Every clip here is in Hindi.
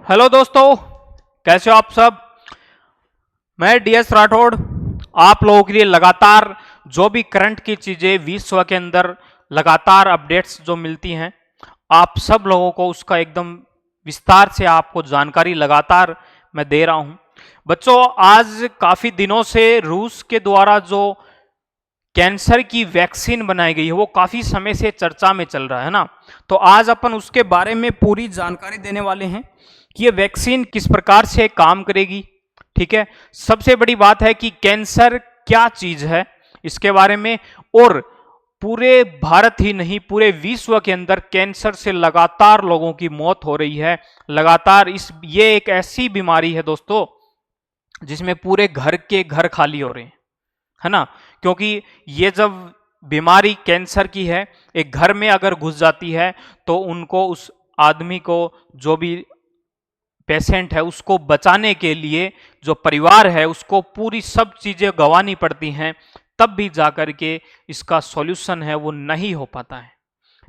हेलो दोस्तों, कैसे हो आप सब। मैं डीएस राठौड़ आप लोगों के लिए लगातार जो भी करंट की चीजें विश्व के अंदर लगातार अपडेट्स जो मिलती हैं, आप सब लोगों को उसका एकदम विस्तार से आपको जानकारी लगातार मैं दे रहा हूं। बच्चों, आज काफी दिनों से रूस के द्वारा जो कैंसर की वैक्सीन बनाई गई है वो काफी समय से चर्चा में चल रहा है ना। तो आज अपन उसके बारे में पूरी जानकारी देने वाले हैं कि ये वैक्सीन किस प्रकार से काम करेगी। ठीक है, सबसे बड़ी बात है कि कैंसर क्या चीज है इसके बारे में, और पूरे भारत ही नहीं पूरे विश्व के अंदर कैंसर से लगातार लोगों की मौत हो रही है लगातार। ये एक ऐसी बीमारी है दोस्तों जिसमें पूरे घर के घर खाली हो रहे हैं, है ना। क्योंकि ये जब बीमारी कैंसर की है एक घर में अगर घुस जाती है तो उनको उस आदमी को जो भी पेशेंट है उसको बचाने के लिए जो परिवार है उसको पूरी सब चीजें गंवानी पड़ती हैं, तब भी जाकर के इसका सॉल्यूशन है वो नहीं हो पाता है।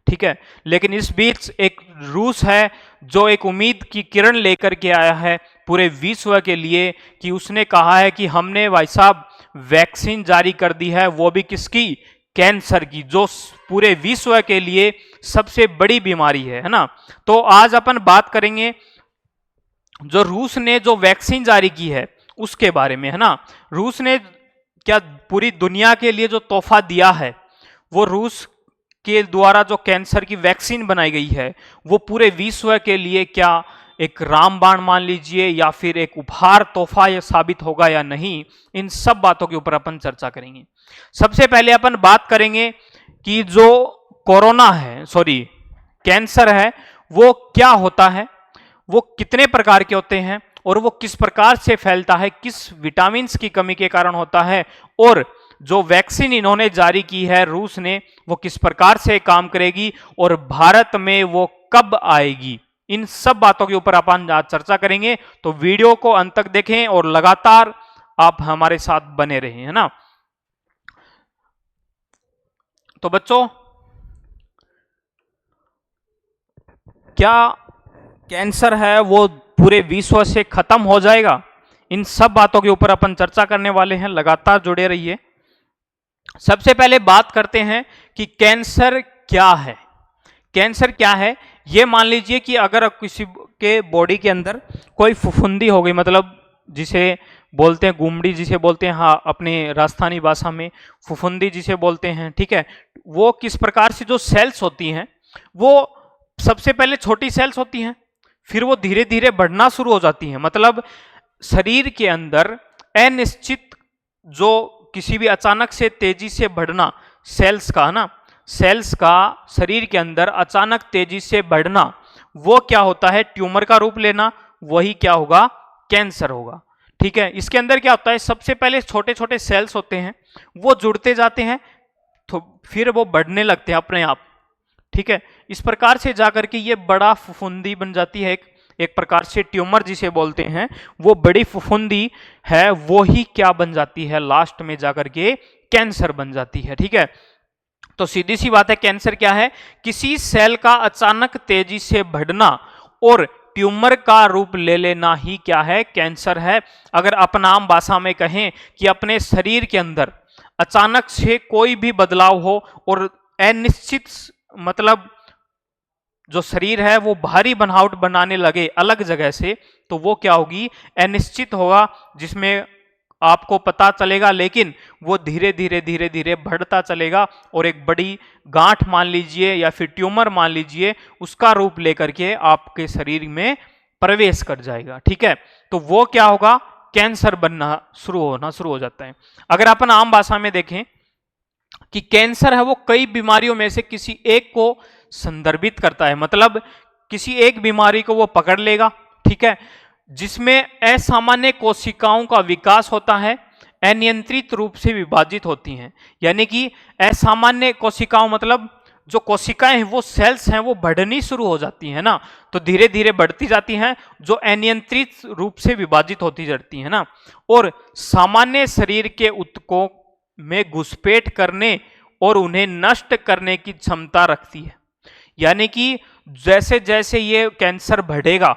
ठीक है, लेकिन इस बीच एक रूस है जो एक उम्मीद की किरण लेकर के आया है पूरे विश्व के लिए, कि उसने कहा है कि हमने भाई साहब वैक्सीन जारी कर दी है, वो भी किसकी, कैंसर की, जो पूरे विश्व के लिए सबसे बड़ी बीमारी है ना। तो आज अपन बात करेंगे जो रूस ने जो वैक्सीन जारी की है उसके बारे में, है ना। रूस ने क्या पूरी दुनिया के लिए जो तोहफा दिया है, वो रूस के द्वारा जो कैंसर की वैक्सीन बनाई गई है वो पूरे विश्व के लिए क्या एक रामबाण मान लीजिए या फिर एक उपहार तोहफा यह साबित होगा या नहीं, इन सब बातों के ऊपर अपन चर्चा करेंगे। सबसे पहले अपन बात करेंगे कि जो कोरोना है, सॉरी कैंसर है, वो क्या होता है, वो कितने प्रकार के होते हैं और वो किस प्रकार से फैलता है, किस विटामिन की कमी के कारण होता है, और जो वैक्सीन इन्होंने जारी की है रूस ने वो किस प्रकार से काम करेगी और भारत में वो कब आएगी, इन सब बातों के ऊपर अपन आज चर्चा करेंगे। तो वीडियो को अंत तक देखें और लगातार आप हमारे साथ बने रहें, है ना। तो बच्चों, क्या कैंसर है वो पूरे विश्व से खत्म हो जाएगा, इन सब बातों के ऊपर अपन चर्चा करने वाले हैं, लगातार जुड़े रहिए। सबसे पहले बात करते हैं कि कैंसर क्या है। कैंसर क्या है, ये मान लीजिए कि अगर किसी के बॉडी के अंदर कोई फुफुंदी हो गई, मतलब जिसे बोलते हैं गुमड़ी जिसे बोलते हैं, हाँ अपने राजस्थानी भाषा में फुफुंदी जिसे बोलते हैं, ठीक है। वो किस प्रकार से जो सेल्स होती हैं वो सबसे पहले छोटी सेल्स होती हैं, फिर वो धीरे धीरे बढ़ना शुरू हो जाती हैं। मतलब शरीर के अंदर अनिश्चित जो किसी भी अचानक से तेजी से बढ़ना सेल्स का, ना सेल्स का शरीर के अंदर अचानक तेजी से बढ़ना, वो क्या होता है, ट्यूमर का रूप लेना, वही क्या होगा, कैंसर होगा। ठीक है, इसके अंदर क्या होता है, सबसे पहले छोटे छोटे सेल्स होते हैं, वो जुड़ते जाते हैं तो फिर वो बढ़ने लगते हैं अपने आप। ठीक है, इस प्रकार से जाकर के ये बड़ा फुफुंदी बन जाती है, एक प्रकार से ट्यूमर जिसे बोलते हैं, वो बड़ी फुफुंदी है, वो ही क्या बन जाती है, लास्ट में जाकर के कैंसर बन जाती है। ठीक है, तो सीधी सी बात है, कैंसर क्या है, किसी सेल का अचानक तेजी से बढ़ना और ट्यूमर का रूप ले लेना ही क्या है, कैंसर है। अगर अपन आम भाषा में कहें कि अपने शरीर के अंदर अचानक से कोई भी बदलाव हो और अनिश्चित, मतलब जो शरीर है वो भारी बनावट बनाने लगे अलग जगह से, तो वो क्या होगी, अनिश्चित होगा, जिसमें आपको पता चलेगा लेकिन वो धीरे धीरे धीरे धीरे बढ़ता चलेगा और एक बड़ी गांठ मान लीजिए या फिर ट्यूमर मान लीजिए, उसका रूप लेकर के आपके शरीर में प्रवेश कर जाएगा। ठीक है, तो वो क्या होगा, कैंसर बनना होना शुरू हो जाता है। अगर अपन आम भाषा में देखें कि कैंसर है वो कई बीमारियों में से किसी एक को संदर्भित करता है, मतलब किसी एक बीमारी को वो पकड़ लेगा, ठीक है, जिसमें असामान्य कोशिकाओं का विकास होता है, अनियंत्रित रूप से विभाजित होती हैं। यानी कि असामान्य कोशिकाओं मतलब जो कोशिकाएं हैं वो सेल्स हैं वो बढ़नी शुरू हो जाती हैं ना, तो धीरे धीरे बढ़ती जाती हैं, जो अनियंत्रित रूप से विभाजित होती जाती हैं ना, और सामान्य शरीर के ऊतकों में घुसपैठ करने और उन्हें नष्ट करने की क्षमता रखती है। यानी कि जैसे जैसे ये कैंसर बढ़ेगा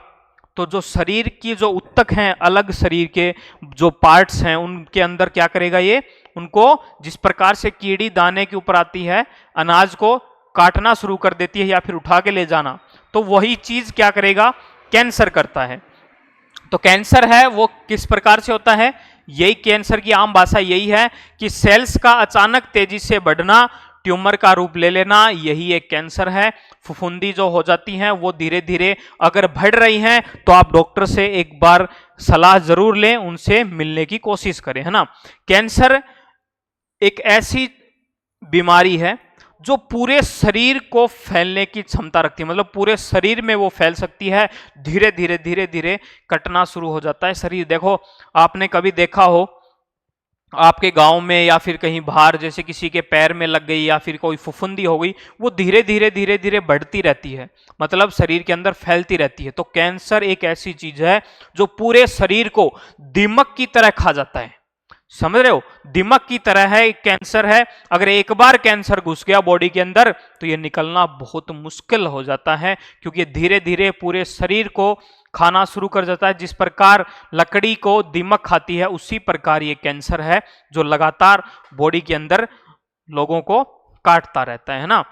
तो जो शरीर की जो उत्तक हैं, अलग शरीर के जो पार्ट्स हैं, उनके अंदर क्या करेगा ये, उनको जिस प्रकार से कीड़ी दाने के ऊपर आती है, अनाज को काटना शुरू कर देती है या फिर उठा के ले जाना, तो वही चीज क्या करेगा, कैंसर करता है। तो कैंसर है वो किस प्रकार से होता है, यही कैंसर की आम भाषा यही है कि सेल्स का अचानक तेजी से बढ़ना, ट्यूमर का रूप ले लेना, यही एक कैंसर है। फुफुंदी जो हो जाती है वो धीरे धीरे अगर बढ़ रही हैं तो आप डॉक्टर से एक बार सलाह जरूर लें, उनसे मिलने की कोशिश करें, है ना। कैंसर एक ऐसी बीमारी है जो पूरे शरीर को फैलने की क्षमता रखती है, मतलब पूरे शरीर में वो फैल सकती है, धीरे धीरे धीरे धीरे कटना शुरू हो जाता है शरीर। देखो आपने कभी देखा हो आपके गांव में या फिर कहीं बाहर, जैसे किसी के पैर में लग गई या फिर कोई फुफुंदी हो गई, वो धीरे धीरे धीरे धीरे बढ़ती रहती है, मतलब शरीर के अंदर फैलती रहती है। तो कैंसर एक ऐसी चीज है जो पूरे शरीर को दीमक की तरह खा जाता है, समझ रहे हो, दीमक की तरह है कैंसर है। अगर एक बार कैंसर घुस गया बॉडी के अंदर तो ये निकलना बहुत मुश्किल हो जाता है, क्योंकि धीरे धीरे पूरे शरीर को खाना शुरू कर जाता है। जिस प्रकार लकड़ी को दीमक खाती है, उसी प्रकार ये कैंसर है जो लगातार बॉडी के अंदर लोगों को काटता रहता है ना।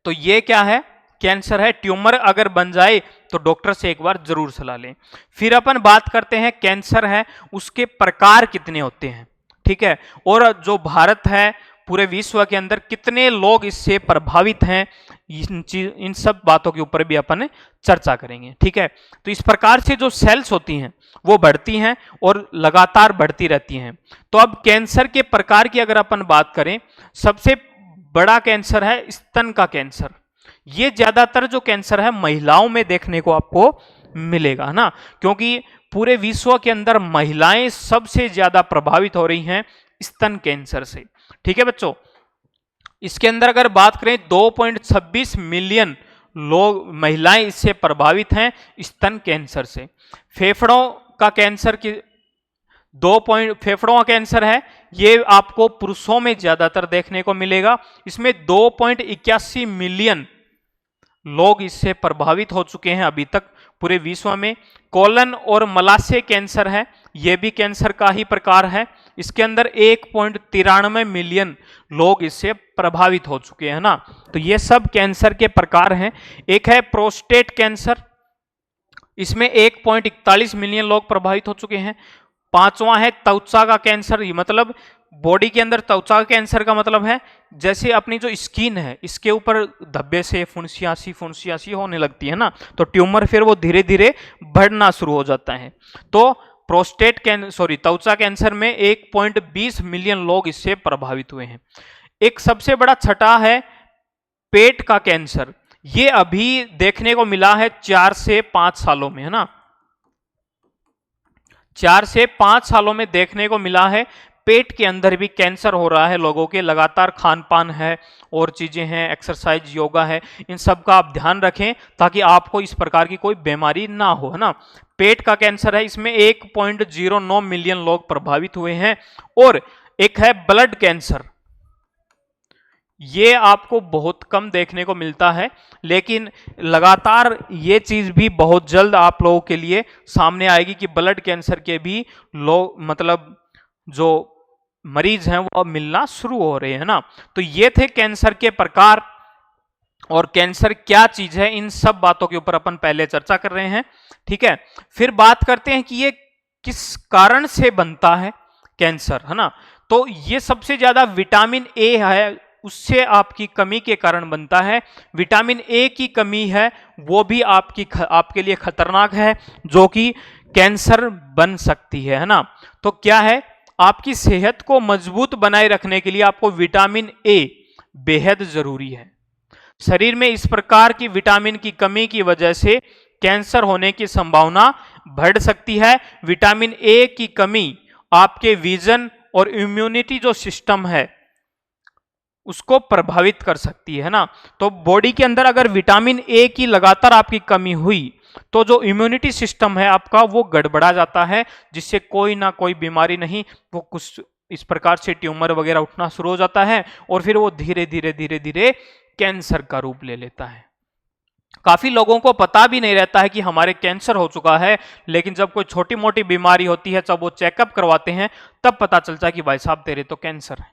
तो ये क्या है, कैंसर है। ट्यूमर अगर बन जाए तो डॉक्टर से एक बार जरूर सलाह लें। फिर अपन बात करते हैं कैंसर है उसके प्रकार कितने होते हैं, ठीक है, और जो भारत है पूरे विश्व के अंदर कितने लोग इससे प्रभावित हैं, इन सब बातों के ऊपर भी अपन चर्चा करेंगे, ठीक है। तो इस प्रकार से जो सेल्स होती हैं वो बढ़ती हैं और लगातार बढ़ती रहती हैं। तो अब कैंसर के प्रकार की अगर अपन बात करें, सबसे बड़ा कैंसर है स्तन का कैंसर। ये ज्यादातर जो कैंसर है महिलाओं में देखने को आपको मिलेगा, है ना, क्योंकि पूरे विश्व के अंदर महिलाएं सबसे ज्यादा प्रभावित हो रही हैं स्तन कैंसर से, ठीक है बच्चों। इसके अंदर अगर बात करें 2.26 मिलियन लोग, महिलाएं इससे प्रभावित हैं स्तन कैंसर से। फेफड़ों का कैंसर की फेफड़ों का कैंसर है, ये आपको पुरुषों में ज्यादातर देखने को मिलेगा। इसमें 2.81 मिलियन लोग इससे प्रभावित हो चुके हैं अभी तक पूरे विश्व में। कोलन और मलाशय कैंसर है, यह भी कैंसर का ही प्रकार है। इसके अंदर 1.93 मिलियन लोग इससे प्रभावित हो चुके हैं ना। तो ये सब कैंसर के प्रकार हैं। एक है प्रोस्टेट कैंसर, इसमें 1.41 मिलियन लोग प्रभावित हो चुके हैं। पांचवा है त्वचा का कैंसर, ये मतलब बॉडी के अंदर त्वचा कैंसर का मतलब है जैसे अपनी जो स्किन है इसके ऊपर धब्बे से फुंसियासी होने लगती है ना, तो ट्यूमर फिर वो धीरे धीरे बढ़ना शुरू हो जाता है। तो त्वचा कैंसर में 1.20 मिलियन लोग इससे प्रभावित हुए हैं। एक सबसे बड़ा छठा है पेट का कैंसर, ये अभी देखने को मिला है 4 से 5 सालों में, है ना, 4 से 5 सालों में देखने को मिला है पेट के अंदर भी कैंसर हो रहा है लोगों के। लगातार खान पान है और चीजें हैं, एक्सरसाइज, योगा है, इन सब का आप ध्यान रखें ताकि आपको इस प्रकार की कोई बीमारी ना हो, है ना। पेट का कैंसर है, इसमें 1.09 मिलियन लोग प्रभावित हुए हैं। और एक है ब्लड कैंसर, ये आपको बहुत कम देखने को मिलता है, लेकिन लगातार ये चीज भी बहुत जल्द आप लोगों के लिए सामने आएगी कि ब्लड कैंसर के भी लोग, मतलब जो मरीज हैं वो मिलना शुरू हो रहे हैं ना। तो ये थे कैंसर के प्रकार और कैंसर क्या चीज है, इन सब बातों के ऊपर अपन पहले चर्चा कर रहे हैं, ठीक है। फिर बात करते हैं कि ये किस कारण से बनता है कैंसर, है ना। तो ये सबसे ज्यादा विटामिन ए है, उससे आपकी कमी के कारण बनता है। विटामिन ए की कमी है वो भी आपके लिए खतरनाक है, जो कि कैंसर बन सकती है ना। तो क्या है, आपकी सेहत को मजबूत बनाए रखने के लिए आपको विटामिन ए बेहद जरूरी है। शरीर में इस प्रकार की विटामिन की कमी की वजह से कैंसर होने की संभावना बढ़ सकती है। विटामिन ए की कमी आपके विजन और इम्यूनिटी जो सिस्टम है उसको प्रभावित कर सकती है ना। तो बॉडी के अंदर अगर विटामिन ए की लगातार आपकी कमी हुई तो जो इम्यूनिटी सिस्टम है आपका वो गड़बड़ा जाता है, जिससे कोई ना कोई बीमारी नहीं, वो कुछ इस प्रकार से ट्यूमर वगैरह उठना शुरू हो जाता है और फिर वो धीरे धीरे धीरे धीरे कैंसर का रूप ले लेता है। काफी लोगों को पता भी नहीं रहता है कि हमारे कैंसर हो चुका है, लेकिन जब कोई छोटी मोटी बीमारी होती है, जब वो चेकअप करवाते हैं, तब पता चलता है कि भाई साहब तेरे तो कैंसर है।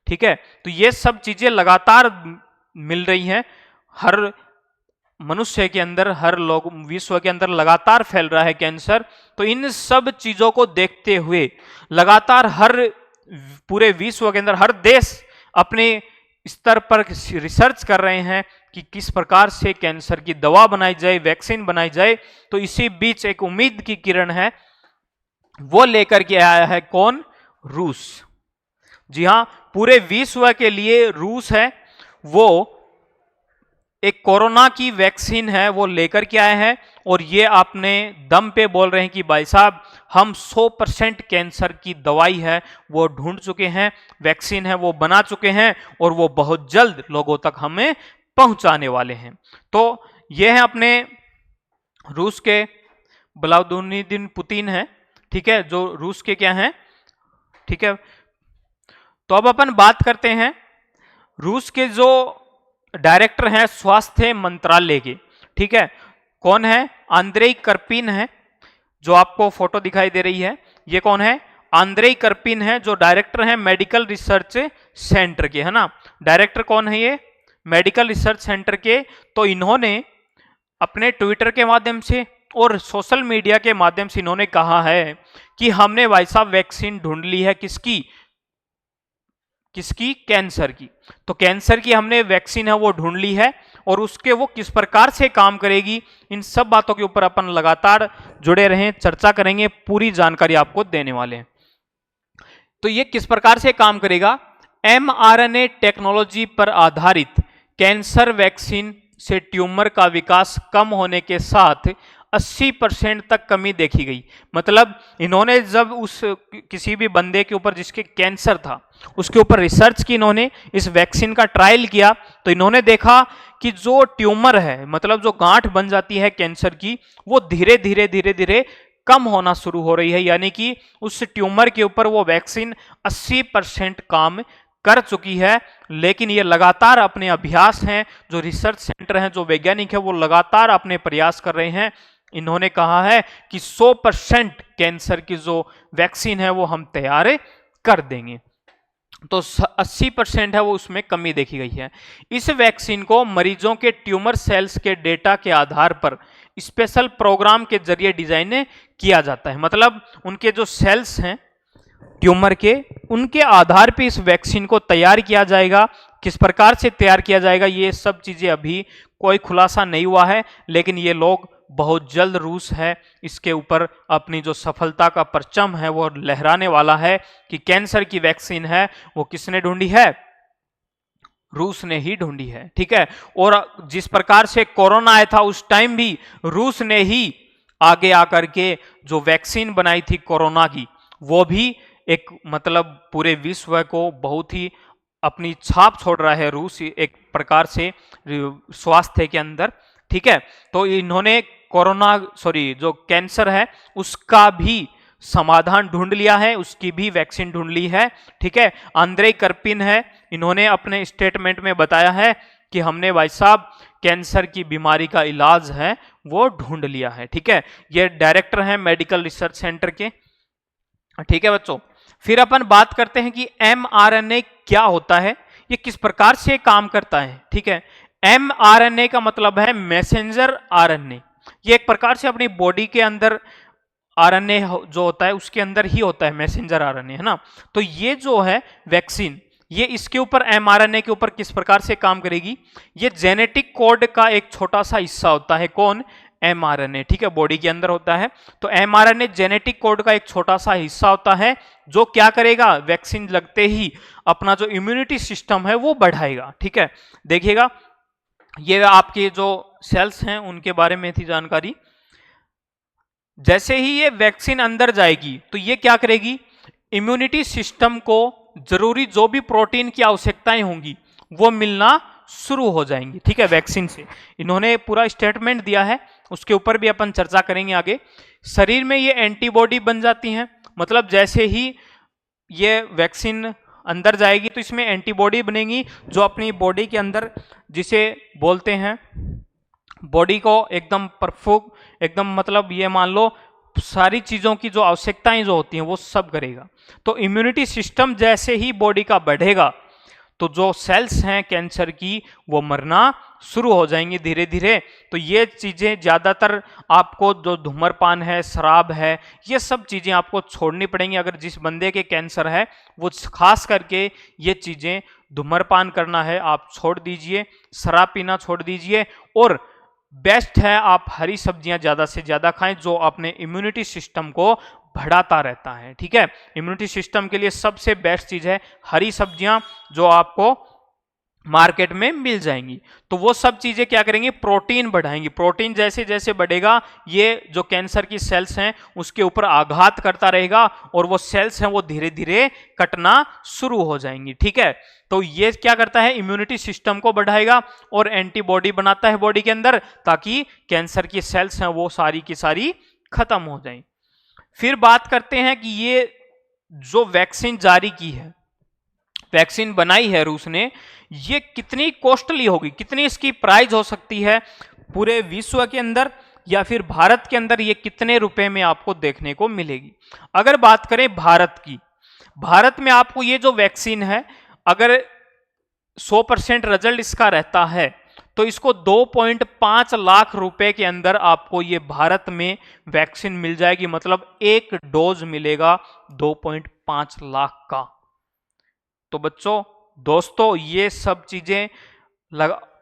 ठीक है, तो ये सब चीजें लगातार मिल रही हैं, हर मनुष्य के अंदर, हर लोग विश्व के अंदर लगातार फैल रहा है कैंसर। तो इन सब चीजों को देखते हुए लगातार हर पूरे विश्व के अंदर हर देश अपने स्तर पर रिसर्च कर रहे हैं कि किस प्रकार से कैंसर की दवा बनाई जाए, वैक्सीन बनाई जाए। तो इसी बीच एक उम्मीद की किरण है, वो लेकर के आया है कौन? रूस। जी हां, पूरे विश्व के लिए रूस है, वो एक कोरोना की वैक्सीन है वो लेकर के आए हैं। और ये आपने दम पे बोल रहे हैं कि भाई साहब हम 100% कैंसर की दवाई है वो ढूंढ चुके हैं, वैक्सीन है वो बना चुके हैं, और वो बहुत जल्द लोगों तक हमें पहुंचाने वाले हैं। तो ये है अपने रूस के व्लादिमीर पुतिन है, ठीक है, जो रूस के क्या हैं, ठीक है। तो अब अपन बात करते हैं रूस के जो डायरेक्टर हैं स्वास्थ्य मंत्रालय के, ठीक है, कौन है? आंद्रेई करपिन है, जो आपको फोटो दिखाई दे रही है, ये कौन है? आंद्रेई करपिन है, जो डायरेक्टर हैं मेडिकल रिसर्च सेंटर के, है ना। डायरेक्टर कौन है? ये मेडिकल रिसर्च सेंटर के। तो इन्होंने अपने ट्विटर के माध्यम से और सोशल मीडिया के माध्यम से इन्होंने कहा है कि हमने भाई साहब वैक्सीन ढूंढ ली है, किसकी? किसकी? कैंसर की। तो कैंसर की हमने वैक्सीन है वो ढूंढ ली है, और उसके वो किस प्रकार से काम करेगी, इन सब बातों के ऊपर अपन लगातार जुड़े रहें, चर्चा करेंगे, पूरी जानकारी आपको देने वाले हैं। तो ये किस प्रकार से काम करेगा? mRNA टेक्नोलॉजी पर आधारित कैंसर वैक्सीन से ट्यूमर का विकास कम होने के साथ 80% तक कमी देखी गई। मतलब इन्होंने जब उस किसी भी बंदे के ऊपर जिसके कैंसर था उसके ऊपर रिसर्च की, इन्होंने इस वैक्सीन का ट्रायल किया, तो इन्होंने देखा कि जो ट्यूमर है, मतलब जो गांठ बन जाती है कैंसर की, वो धीरे धीरे कम होना शुरू हो रही है। यानी कि उस ट्यूमर के ऊपर वो वैक्सीन 80% काम कर चुकी है। लेकिन ये लगातार अपने अभ्यास हैं, जो रिसर्च सेंटर हैं, जो वैज्ञानिक है, वो लगातार अपने प्रयास कर रहे हैं। इन्होंने कहा है कि 100% कैंसर की जो वैक्सीन है वो हम तैयार कर देंगे। तो 80% है वो उसमें कमी देखी गई है। इस वैक्सीन को मरीजों के ट्यूमर सेल्स के डेटा के आधार पर स्पेशल प्रोग्राम के जरिए डिजाइन किया जाता है। मतलब उनके जो सेल्स हैं ट्यूमर के, उनके आधार पर इस वैक्सीन को तैयार किया जाएगा। किस प्रकार से तैयार किया जाएगा ये सब चीजें अभी कोई खुलासा नहीं हुआ है, लेकिन ये लोग बहुत जल्द, रूस है, इसके ऊपर अपनी जो सफलता का परचम है वो लहराने वाला है कि कैंसर की वैक्सीन है वो किसने ढूंढी है? रूस ने ही ढूंढी है, ठीक है। और जिस प्रकार से कोरोना आया था उस टाइम भी रूस ने ही आगे आकर के जो वैक्सीन बनाई थी कोरोना की, वो भी एक मतलब पूरे विश्व को बहुत ही अपनी छाप छोड़ रहा है रूस एक प्रकार से स्वास्थ्य के अंदर, ठीक है। तो इन्होंने जो कैंसर है उसका भी समाधान ढूंढ लिया है, उसकी भी वैक्सीन ढूंढ ली है, ठीक है। आंद्रेई करपिन है, इन्होंने अपने स्टेटमेंट में बताया है कि हमने भाई साहब कैंसर की बीमारी का इलाज है वो ढूंढ लिया है, ठीक है। ये डायरेक्टर हैं मेडिकल रिसर्च सेंटर के, ठीक है बच्चों। फिर अपन बात करते हैं कि mRNA क्या होता है, ये किस प्रकार से काम करता है, ठीक है। mRNA का मतलब है मैसेंजर RNA। ये एक प्रकार से अपनी बॉडी के अंदर RNA जो होता है उसके अंदर ही होता है मैसेंजर RNA, है ना। तो ये जो है वैक्सीन, ये इसके ऊपर mRNA के ऊपर किस प्रकार से काम करेगी? ये जेनेटिक कोड का एक छोटा सा हिस्सा होता है, कौन? mRNA, ठीक है, बॉडी के अंदर होता है। तो mRNA जेनेटिक कोड का एक छोटा सा हिस्सा होता है, जो क्या करेगा? वैक्सीन लगते ही अपना जो इम्यूनिटी सिस्टम है वो बढ़ाएगा, ठीक है। देखिएगा, ये आपके जो सेल्स हैं उनके बारे में थी जानकारी। जैसे ही ये वैक्सीन अंदर जाएगी तो ये क्या करेगी? इम्यूनिटी सिस्टम को जरूरी जो भी प्रोटीन की आवश्यकताएं होंगी वो मिलना शुरू हो जाएंगी, ठीक है, वैक्सीन से। इन्होंने पूरा स्टेटमेंट दिया है, उसके ऊपर भी अपन चर्चा करेंगे आगे। शरीर में ये एंटीबॉडी बन जाती हैं, मतलब जैसे ही ये वैक्सीन अंदर जाएगी तो इसमें एंटीबॉडी बनेगी जो अपनी बॉडी के अंदर, जिसे बोलते हैं बॉडी को एकदम परफेक्ट, एकदम मतलब ये मान लो सारी चीज़ों की जो आवश्यकताएं जो होती हैं वो सब करेगा। तो इम्यूनिटी सिस्टम जैसे ही बॉडी का बढ़ेगा तो जो सेल्स हैं कैंसर की वो मरना शुरू हो जाएंगी धीरे धीरे। तो ये चीज़ें ज़्यादातर आपको जो धूम्रपान है, शराब है, ये सब चीज़ें आपको छोड़नी पड़ेंगी। अगर जिस बंदे के कैंसर है वो खास करके ये चीज़ें, धूम्रपान करना है आप छोड़ दीजिए, शराब पीना छोड़ दीजिए, और बेस्ट है आप हरी सब्जियां ज़्यादा से ज़्यादा खाएं जो अपने इम्यूनिटी सिस्टम को बढ़ाता रहता है। ठीक है, इम्यूनिटी सिस्टम के लिए सबसे बेस्ट चीज़ है हरी सब्जियां जो आपको मार्केट में मिल जाएंगी। तो वो सब चीजें क्या करेंगी, प्रोटीन बढ़ाएंगी। प्रोटीन जैसे जैसे बढ़ेगा ये जो कैंसर की सेल्स हैं उसके ऊपर आघात करता रहेगा और वो सेल्स हैं वो धीरे धीरे कटना शुरू हो जाएंगी। ठीक है, तो ये क्या करता है, इम्यूनिटी सिस्टम को बढ़ाएगा और एंटीबॉडी बनाता है बॉडी के अंदर ताकि कैंसर की सेल्स हैं वो सारी की सारी खत्म हो जाएं। फिर बात करते हैं कि ये जो वैक्सीन जारी की है, वैक्सीन बनाई है रूस ने, ये कितनी कॉस्टली होगी, कितनी इसकी प्राइस हो सकती है पूरे विश्व के अंदर या फिर भारत के अंदर, ये कितने रुपए में आपको देखने को मिलेगी। अगर बात करें भारत की, भारत में आपको ये जो वैक्सीन है अगर 100% रिजल्ट इसका रहता है तो इसको 2.5 लाख रुपए के अंदर आपको ये भारत में वैक्सीन मिल जाएगी। मतलब एक डोज मिलेगा 2.5 लाख का। तो बच्चों, दोस्तों, ये सब चीजें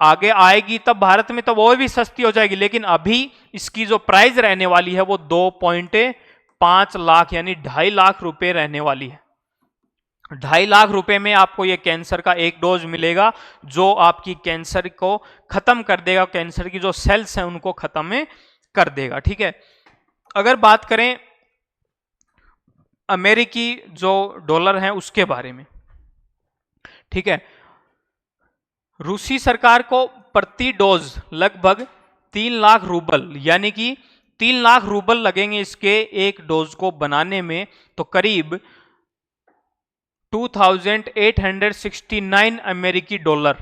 आगे आएगी तब भारत में तो वो भी सस्ती हो जाएगी, लेकिन अभी इसकी जो प्राइस रहने वाली है वो 2.5 लाख यानी 2.5 लाख रुपए रहने वाली है। 2.5 लाख रुपए में आपको ये कैंसर का एक डोज मिलेगा जो आपकी कैंसर को खत्म कर देगा, कैंसर की जो सेल्स हैं उनको खत्म कर देगा। ठीक है, अगर बात करें अमेरिकी जो डॉलर है उसके बारे में, ठीक है, रूसी सरकार को प्रति डोज लगभग 3 लाख रूबल यानी कि 3 लाख रूबल लगेंगे इसके एक डोज को बनाने में। तो करीब 2869 अमेरिकी डॉलर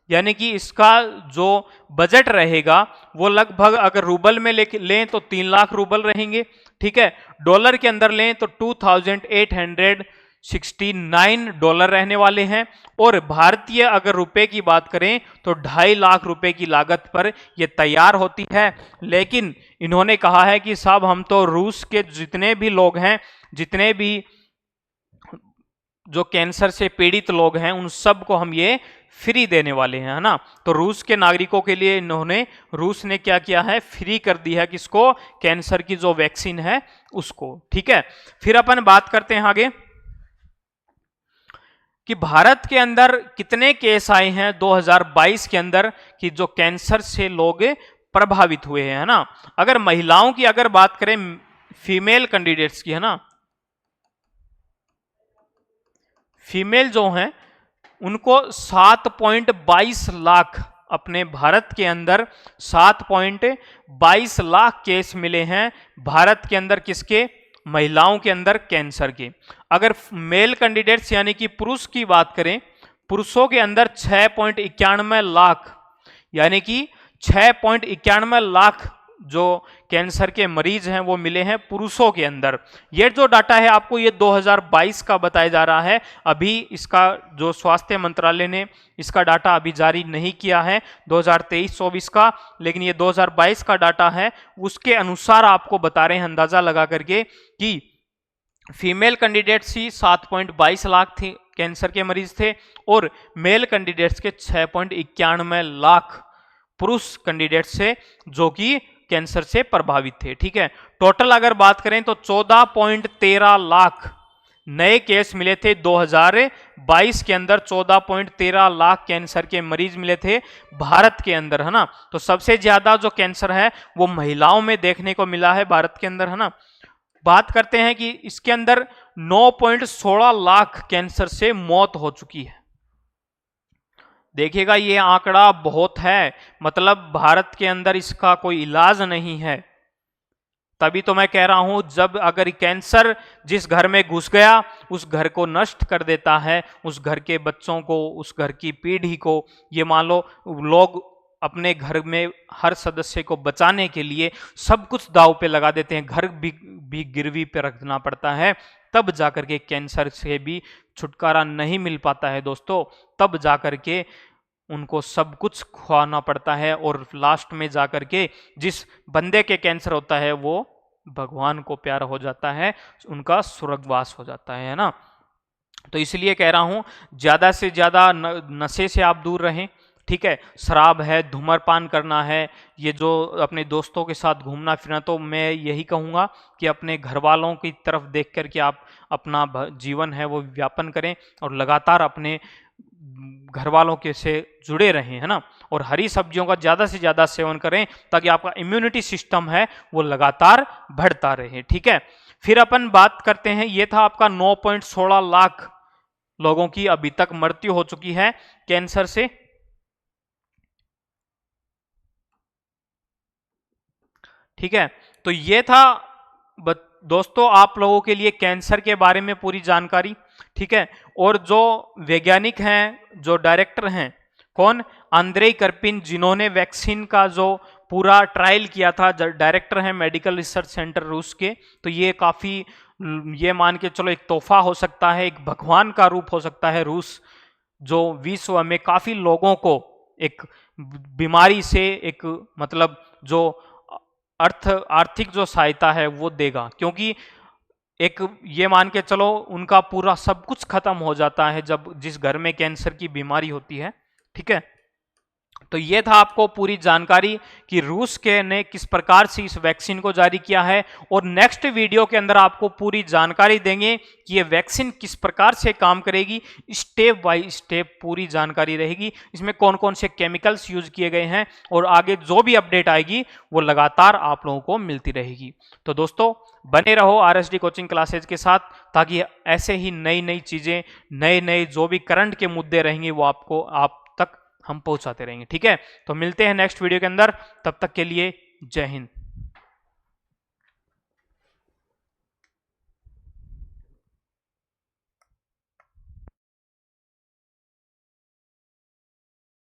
यानी कि इसका जो बजट रहेगा वो लगभग, अगर रूबल में लें तो 3 लाख रूबल रहेंगे। ठीक है, डॉलर के अंदर लें तो 2869 डॉलर रहने वाले हैं। और भारतीय अगर रुपए की बात करें तो 2.5 लाख रुपए की लागत पर यह तैयार होती है। लेकिन इन्होंने कहा है कि साहब हम तो रूस के जितने भी लोग हैं, जितने भी जो कैंसर से पीड़ित लोग हैं उन सबको हम ये फ्री देने वाले हैं, है ना। तो रूस के नागरिकों के लिए इन्होंने, रूस ने क्या किया है, फ्री कर दिया है किसको, कैंसर की जो वैक्सीन है उसको। ठीक है, फिर अपन बात करते हैं आगे कि भारत के अंदर कितने केस आए हैं 2022 के अंदर कि जो कैंसर से लोग प्रभावित हुए हैं, है ना। अगर महिलाओं की अगर बात करें, फीमेल कैंडिडेट्स की, है ना, फीमेल जो हैं उनको 7.22 लाख, अपने भारत के अंदर 7.22 लाख केस मिले हैं भारत के अंदर, किसके, महिलाओं के अंदर कैंसर के। अगर मेल कैंडिडेट्स यानी कि पुरुष की बात करें, पुरुषों के अंदर 6.91 लाख यानी कि 6.91 लाख जो कैंसर के मरीज हैं वो मिले हैं पुरुषों के अंदर। ये जो डाटा है आपको ये 2022 का बताया जा रहा है। अभी इसका जो स्वास्थ्य मंत्रालय ने इसका डाटा अभी जारी नहीं किया है 2023-24 का, लेकिन ये 2022 का डाटा है। उसके अनुसार आपको बता रहे हैं अंदाजा लगा करके कि फीमेल कैंडिडेट्स ही 7.22 लाख थे, कैंसर के मरीज थे, और मेल कैंडिडेट्स के 6.91 लाख पुरुष कैंडिडेट्स थे जो कि कैंसर से प्रभावित थे। ठीक है, टोटल अगर बात करें तो 14.13 लाख नए केस मिले थे 2022 के अंदर। 14.13 लाख कैंसर के मरीज मिले थे भारत के अंदर, है ना। तो सबसे ज्यादा जो कैंसर है वो महिलाओं में देखने को मिला है भारत के अंदर, है ना। बात करते हैं कि इसके अंदर 9.16 लाख कैंसर से मौत हो चुकी है। देखिएगा ये आंकड़ा बहुत है, मतलब भारत के अंदर इसका कोई इलाज नहीं है। तभी तो मैं कह रहा हूं, जब अगर कैंसर जिस घर में घुस गया उस घर को नष्ट कर देता है, उस घर के बच्चों को, उस घर की पीढ़ी को। ये मान लो लोग अपने घर में हर सदस्य को बचाने के लिए सब कुछ दांव पे लगा देते हैं, घर भी गिरवी पे रखना पड़ता है, तब जाकर के कैंसर से भी छुटकारा नहीं मिल पाता है दोस्तों। तब जाकर के उनको सब कुछ खुआना पड़ता है और लास्ट में जाकर के जिस बंदे के कैंसर होता है वो भगवान को प्यारा हो जाता है, उनका स्वर्गवास हो जाता है ना। तो इसलिए कह रहा हूं ज्यादा से ज्यादा नशे से आप दूर रहें, ठीक है। शराब है, धूम्रपान करना है, ये जो अपने दोस्तों के साथ घूमना फिरना, तो मैं यही कहूँगा कि अपने घर वालों की तरफ देख करके आप अपना जीवन है वो व्यापन करें और लगातार अपने घर वालों के से जुड़े रहें, है ना। और हरी सब्जियों का ज़्यादा से ज़्यादा सेवन करें ताकि आपका इम्यूनिटी सिस्टम है वो लगातार बढ़ता रहे, ठीक है। फिर अपन बात करते हैं, ये था आपका 9.16 लाख लोगों की अभी तक मृत्यु हो चुकी है कैंसर से, ठीक है। तो ये था दोस्तों आप लोगों के लिए कैंसर के बारे में पूरी जानकारी, ठीक है। और जो वैज्ञानिक हैं, जो डायरेक्टर हैं, कौन, आंद्रेई कर्पिन, जिन्होंने वैक्सीन का जो पूरा ट्रायल किया था, डायरेक्टर हैं मेडिकल रिसर्च सेंटर रूस के। तो ये काफी, ये मान के चलो एक तोहफा हो सकता है, एक भगवान का रूप हो सकता है रूस, जो विश्व में काफी लोगों को एक बीमारी से एक मतलब जो आर्थिक जो सहायता है वो देगा। क्योंकि एक ये मान के चलो उनका पूरा सब कुछ खत्म हो जाता है जब जिस घर में कैंसर की बीमारी होती है, ठीक है। तो ये था आपको पूरी जानकारी कि रूस के ने किस प्रकार से इस वैक्सीन को जारी किया है। और नेक्स्ट वीडियो के अंदर आपको पूरी जानकारी देंगे कि ये वैक्सीन किस प्रकार से काम करेगी, स्टेप बाय स्टेप पूरी जानकारी रहेगी, इसमें कौन कौन से केमिकल्स यूज किए गए हैं, और आगे जो भी अपडेट आएगी वो लगातार आप लोगों को मिलती रहेगी। तो दोस्तों बने रहो RSD कोचिंग क्लासेज के साथ, ताकि ऐसे ही नई नई चीजें, नए नए जो भी करंट के मुद्दे रहेंगे वो आपको आप तक हम पहुंचाते रहेंगे, ठीक है। तो मिलते हैं नेक्स्ट वीडियो के अंदर, तब तक के लिए जय हिंद।